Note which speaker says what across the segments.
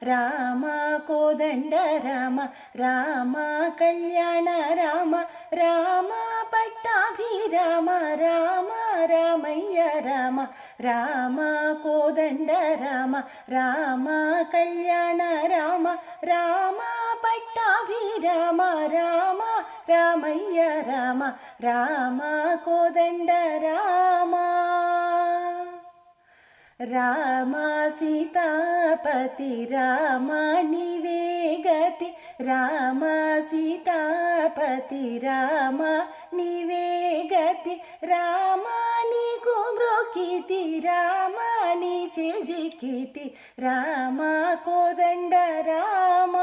Speaker 1: రామ కోదండ రామ రామ కళ్యాణ రామ రామ పట్టాభిరామ రామ రామయ్య రామ రామ కోదండ రామ రామ కళ్యాణ రామ రామ పట్టాభిరామ రామ రామయ్య రామ రామ కోదండ రామ రామ సీతాపతి రామ నీవే గతి రామ సీతాపతి రామ నీవే గతి రామ నీకు మ్రోకితి రామ నీ చేజికితి రామ కోదండ రామ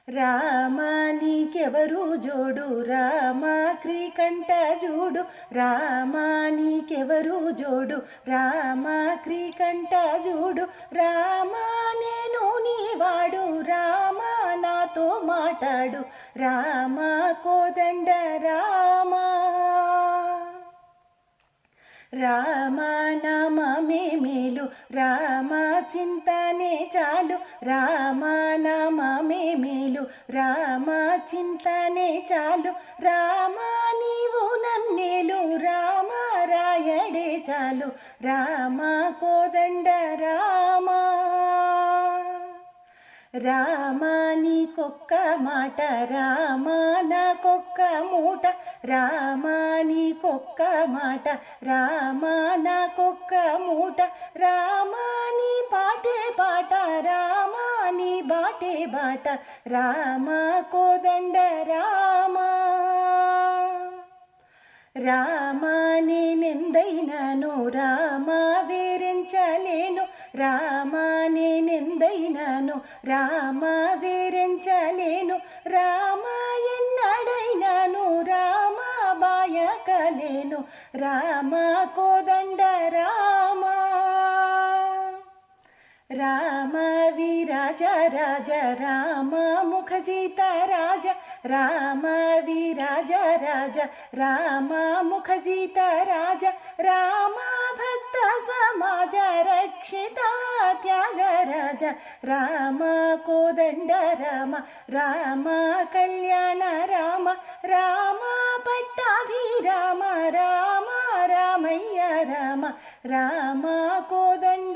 Speaker 1: రామ నీకెవరు జోడు రామ క్రీకంఠ జూడు రామ నీకెవరు జోడు రామ క్రీకంఠ జూడు రామ నేను నీవాడు రామ నాతో మాట్లాడు రామ కోదండ రామ రామ నామమే మేలు రామ చింతనే చాలు రామ నామమే మేలు రామ చింతనే చాలు రామ నీవు నన్నేలు రామ రాయడే చాలు రామ కోదండ రామ రామ నీకొక్క మాట రామ నాకొక్క మూట రామ నీకొక్క మాట రామ నాకొక్క మూట రామ నీ పాటే పాట రామ నీ బాటే బాట రామ కోదండ రామ రామ నేనెందైనాను రామ వేరించలేను రామ నేనెందైనాను రామ వేరించలేను రామ ఎన్నడైనాను రామ బాయకలేను రామ కోదండ రామ రామ విరాజ రాజ రామ ముఖజిత రాజ రామ విరాజ రాజ రామ ముఖజిత రాజ రామ భక్త సమాజ రక్షిత త్యాగరాజ రామ కోదండ రామ రామ కళ్యాణ రామ రామ పట్టాభిరామ రామ రామయ్య రామ రామ కోదండ